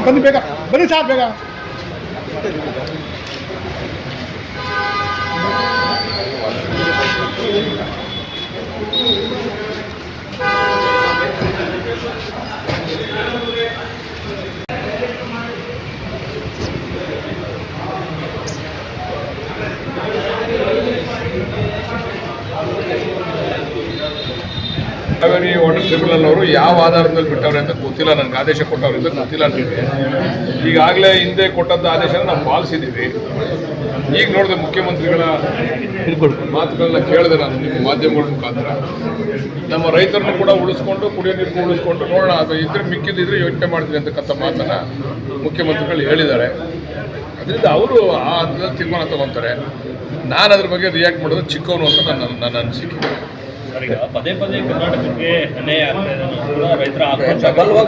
ಬನ್ನಿ ಬೇಗ ಬನ್ನಿ ಸಾರ್ ಬೇಗ. ವಾಟರ್ ಟ್ರಿಬ್ಯುನಲ್ ಅವರು ಯಾವ ಆಧಾರದ ಮೇಲೆ ಬಿಟ್ಟವ್ರೆ ಅಂತ ಗೊತ್ತಿಲ್ಲ, ನನಗೆ ಆದೇಶ ಕೊಟ್ಟವ್ರೆ ಅಂತ ಗೊತ್ತಿಲ್ಲ ನನಗೆ. ಈಗಾಗಲೇ ಹಿಂದೆ ಕೊಟ್ಟಂಥ ಆದೇಶನ ನಾವು ಪಾಲಿಸಿದ್ದೀವಿ. ಈಗ ನೋಡಿದೆ ಮುಖ್ಯಮಂತ್ರಿಗಳ ಮಾತುಗಳನ್ನ ಕೇಳಿದೆ ನಾನು ನಿಮ್ಮ ಮಾಧ್ಯಮಗಳ ಮುಖಾಂತರ. ನಮ್ಮ ರೈತರನ್ನು ಕೂಡ ಉಳಿಸ್ಕೊಂಡು ಕುಡಿಯೋ ನೀರು ಉಳಿಸ್ಕೊಂಡು ನೋಡೋಣ, ಅದು ಇದ್ರೆ ಮಿಕ್ಕಿದ್ರೆ ಯೋಚನೆ ಮಾಡ್ತೀನಿ ಅಂತಕ್ಕಂಥ ಮಾತನ್ನು ಮುಖ್ಯಮಂತ್ರಿಗಳು ಹೇಳಿದ್ದಾರೆ. ಅದರಿಂದ ಅವರು ಆ ಹಂತದಲ್ಲಿ ತೀರ್ಮಾನ ತಗೊತಾರೆ. ನಾನು ಅದ್ರ ಬಗ್ಗೆ ರಿಯಾಕ್ಟ್ ಮಾಡೋದು ಚಿಕ್ಕವನು ಅಂತ ನನ್ನ ಅನಿಸಿಕೆ. ಪದೇ ಪದೇ ಕರ್ನಾಟಕಕ್ಕೆ ಅನ್ಯಾಯ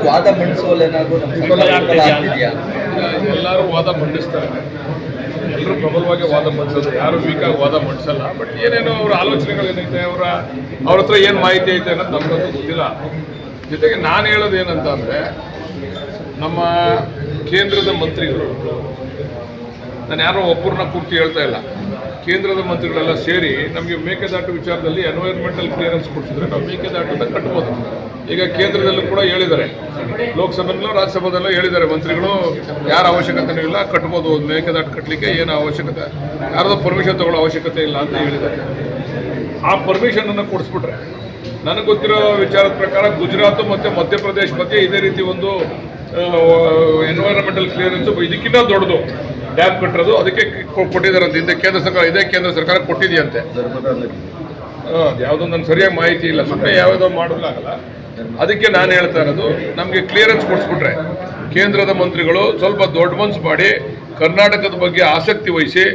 ವಾದ ಮಂಡಿಸುವಲ್ಲೇನಾದ್ರು ಎಲ್ಲರೂ ವಾದ ಮಂಡಿಸ್ತಾರೆ, ಎಲ್ಲರೂ ಪ್ರಬಲವಾಗಿ ವಾದ ಮಂಡಿಸೋದು, ಯಾರು ವೀಕಾಗಿ ವಾದ ಮಂಡಿಸಲ್ಲ. ಬಟ್ ಏನೇನೋ ಅವ್ರ ಆಲೋಚನೆಗಳು ಏನೈತೆ, ಅವ್ರ ಹತ್ರ ಏನು ಮಾಹಿತಿ ಐತೆ ಅನ್ನೋದು ನಮಗಂತೂ ಗೊತ್ತಿಲ್ಲ. ಜೊತೆಗೆ ನಾನು ಹೇಳೋದು ಏನಂತ ಅಂದರೆ, ನಮ್ಮ ಕೇಂದ್ರದ ಮಂತ್ರಿಗಳು, ನಾನು ಯಾರೋ ಒಬ್ಬರನ್ನ ಪೂರ್ತಿ ಹೇಳ್ತಾ ಇಲ್ಲ, ಕೇಂದ್ರದ ಮಂತ್ರಿಗಳೆಲ್ಲ ಸೇರಿ ನಮಗೆ ಮೇಕೆದಾಟು ವಿಚಾರದಲ್ಲಿ ಎನ್ವೈರ್ಮೆಂಟಲ್ ಕ್ಲಿಯರೆನ್ಸ್ ಕೊಡಿಸಿದ್ರೆ ನಾವು ಮೇಕೆದಾಟನ್ನು ಕಟ್ಬೋದು. ಈಗ ಕೇಂದ್ರದಲ್ಲೂ ಕೂಡ ಹೇಳಿದ್ದಾರೆ, ಲೋಕಸಭೆಯಲ್ಲೂ ರಾಜ್ಯಸಭೆಯಲ್ಲೂ ಹೇಳಿದ್ದಾರೆ ಮಂತ್ರಿಗಳು, ಯಾರ ಅವಶ್ಯಕತೆಯೂ ಇಲ್ಲ, ಕಟ್ಬೋದು, ಮೇಕೆದಾಟು ಕಟ್ಟಲಿಕ್ಕೆ ಏನು ಅವಶ್ಯಕತೆ, ಯಾರ್ದೋ ಪರ್ಮಿಷನ್ ತಗೊಳ್ಳೋ ಅವಶ್ಯಕತೆ ಇಲ್ಲ ಅಂತ ಹೇಳಿದ್ದಾರೆ. ಆ ಪರ್ಮಿಷನನ್ನು ಕೊಡಿಸ್ಬಿಟ್ರೆ ನನಗೆ ಗೊತ್ತಿರೋ ವಿಚಾರದ ಪ್ರಕಾರ ಗುಜರಾತ್ ಮತ್ತು ಮಧ್ಯಪ್ರದೇಶ ಮಧ್ಯೆ ಇದೇ ರೀತಿ ಒಂದು ಎನ್ವೈರನ್ಮೆಂಟಲ್ ಕ್ಲಿಯರೆನ್ಸ್ ಇದಕ್ಕಿಂತ ದೊಡ್ಡದು ಡ್ಯಾಮ್ ಕಟ್ಟಿರೋದು, ಅದಕ್ಕೆ ಕೊಟ್ಟಿದ್ದಾರೆ ಅಂತ ಹಿಂದೆ ಕೇಂದ್ರ ಸರ್ಕಾರ, ಇದೇ ಕೇಂದ್ರ ಸರ್ಕಾರ ಕೊಟ್ಟಿದೆಯಂತೆ. ಯಾವುದೋ ನನಗೆ ಸರಿಯಾಗಿ ಮಾಹಿತಿ ಇಲ್ಲ, ಸುಮ್ಮನೆ ಯಾವುದೋ ಮಾಡೋಕ್ಕಾಗಲ್ಲ. ಅದಕ್ಕೆ ನಾನು ಹೇಳ್ತಾ ಇರೋದು, ನಮಗೆ ಕ್ಲಿಯರೆನ್ಸ್ ಕೊಡಿಸ್ಬಿಟ್ರೆ ಕೇಂದ್ರದ ಮಂತ್ರಿಗಳು ಸ್ವಲ್ಪ ದೊಡ್ಡ ಮನಸ್ಸು ಮಾಡಿ ಕರ್ನಾಟಕದ ಬಗ್ಗೆ ಆಸಕ್ತಿ ವಹಿಸಿ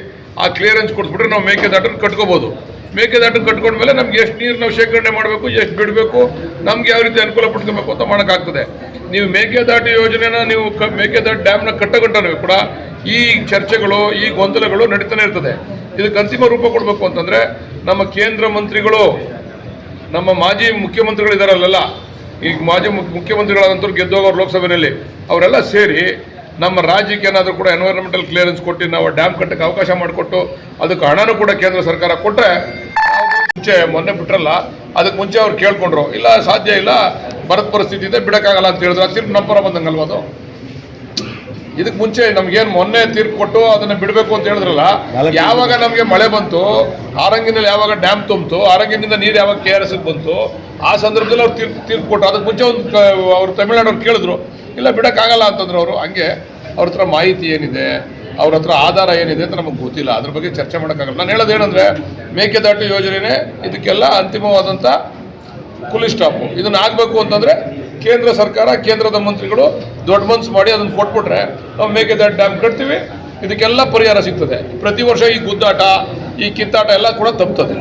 ಆ ಕ್ಲಿಯರೆನ್ಸ್ ಕೊಡಿಸ್ಬಿಟ್ರೆ ನಾವು ಮೇಕೆದಾಟನ್ನು ಕಟ್ಕೋಬೋದು. ಮೇಕೆದಾಟನ್ನು ಕಟ್ಕೊಂಡ್ಮೇಲೆ ನಮ್ಗೆ ಎಷ್ಟು ನೀರು ನಾವು ಶೇಖರಣೆ ಮಾಡಬೇಕು, ಎಷ್ಟು ಬಿಡಬೇಕು, ನಮ್ಗೆ ಯಾವ ರೀತಿ ಅನುಕೂಲ ಪಡ್ಕೊಬೇಕು ಅಂತ ಮಾಡೋಕ್ಕಾಗ್ತದೆ. ನೀವು ಮೇಕೆದಾಟು ಯೋಜನೆನ ನೀವು ಮೇಕೆದಾಟು ಡ್ಯಾಮ್ನ ಕಟ್ಟಗಂಟನೂ ಕೂಡ ಈ ಚರ್ಚೆಗಳು, ಈ ಗೊಂದಲಗಳು ನಡೀತಾನೆ ಇರ್ತದೆ. ಇದಕ್ಕೆ ಅಂತಿಮ ರೂಪ ಕೊಡಬೇಕು ಅಂತಂದರೆ ನಮ್ಮ ಕೇಂದ್ರ ಮಂತ್ರಿಗಳು, ನಮ್ಮ ಮಾಜಿ ಮುಖ್ಯಮಂತ್ರಿಗಳಿದ್ದಾರಲ್ಲ, ಈಗ ಮಾಜಿ ಮುಖ್ಯಮಂತ್ರಿಗಳಾದಂಥವ್ರು ಗೆದ್ದೋಗೋರು ಲೋಕಸಭೆಯಲ್ಲಿ, ಅವರೆಲ್ಲ ಸೇರಿ ನಮ್ಮ ರಾಜ್ಯಕ್ಕೆ ಏನಾದರೂ ಕೂಡ ಎನ್ವೈರನ್ಮೆಂಟಲ್ ಕ್ಲಿಯರೆನ್ಸ್ ಕೊಟ್ಟು ನಾವು ಡ್ಯಾಮ್ ಕಟ್ಟಕ್ಕೆ ಅವಕಾಶ ಮಾಡಿಕೊಟ್ಟು ಅದಕ್ಕೆ ಹಣನೂ ಕೂಡ ಕೇಂದ್ರ ಸರ್ಕಾರ ಕೊಟ್ಟರೆ, ಮುಂಚೆ ಮೊನ್ನೆ ಬಿಟ್ರಲ್ಲ, ಅದಕ್ಕೆ ಮುಂಚೆ ಅವ್ರು ಕೇಳ್ಕೊಂಡ್ರು, ಇಲ್ಲ ಸಾಧ್ಯ ಇಲ್ಲ, ಬರದ ಪರಿಸ್ಥಿತಿ ಇದೆ, ಬಿಡೋಕ್ಕಾಗಲ್ಲ ಅಂತ ಹೇಳಿದ್ರು. ಅದು ತೀರ್ಪು ನಮ್ಮ ಪರ ಬಂದಂಗಲ್ವ ಅದು? ಇದಕ್ಕೆ ಮುಂಚೆ ನಮ್ಗೇನು ಮೊನ್ನೆ ತೀರ್ಪು ಕೊಟ್ಟು ಅದನ್ನು ಬಿಡಬೇಕು ಅಂತ ಹೇಳಿದ್ರಲ್ಲ, ಯಾವಾಗ ನಮಗೆ ಮಳೆ ಬಂತು, ಆರಂಗಿನಲ್ಲಿ ಯಾವಾಗ ಡ್ಯಾಮ್ ತುಂಬಿತು, ಆರಂಗಿನಿಂದ ನೀರು ಯಾವಾಗ KRSಗೆ ಬಂತು, ಆ ಸಂದರ್ಭದಲ್ಲಿ ಅವ್ರು ತೀರ್ಪು ಕೊಟ್ಟರು. ಅದಕ್ಕೆ ಮುಂಚೆ ಅವರು ತಮಿಳ್ನಾಡವ್ರು ಕೇಳಿದ್ರು, ಇಲ್ಲ ಬಿಡೋಕ್ಕಾಗಲ್ಲ ಅಂತಂದ್ರು ಅವರು. ಹಂಗೆ ಅವ್ರ ಹತ್ರ ಮಾಹಿತಿ ಏನಿದೆ, ಅವ್ರ ಹತ್ರ ಆಧಾರ ಏನಿದೆ ಅಂತ ನಮಗೆ ಗೊತ್ತಿಲ್ಲ, ಅದ್ರ ಬಗ್ಗೆ ಚರ್ಚೆ ಮಾಡೋಕ್ಕಾಗಲ್ಲ. ನಾನು ಹೇಳೋದೇನೆಂದರೆ, ಮೇಕೆದಾಟು ಯೋಜನೆ ಇದಕ್ಕೆಲ್ಲ ಅಂತಿಮವಾದಂಥ ಫುಲ್ ಸ್ಟಾಪು. ಇದನ್ನು ಆಗಬೇಕು ಅಂತಂದರೆ ಕೇಂದ್ರ ಸರ್ಕಾರ, ಕೇಂದ್ರದ ಮಂತ್ರಿಗಳು ದೊಡ್ಡ ಮನಸ್ಸು ಮಾಡಿ ಅದನ್ನು ಕೊಟ್ಬಿಟ್ರೆ ನಾವು ಮೇಕೆದಾಟು ಡ್ಯಾಮ್ ಕಟ್ತೀವಿ, ಇದಕ್ಕೆಲ್ಲ ಪರಿಹಾರ ಸಿಗ್ತದೆ. ಪ್ರತಿ ವರ್ಷ ಈ ಗುದ್ದಾಟ, ಈ ಕಿತ್ತಾಟ ಎಲ್ಲ ಕೂಡ ತಪ್ಪುತ್ತದೆ.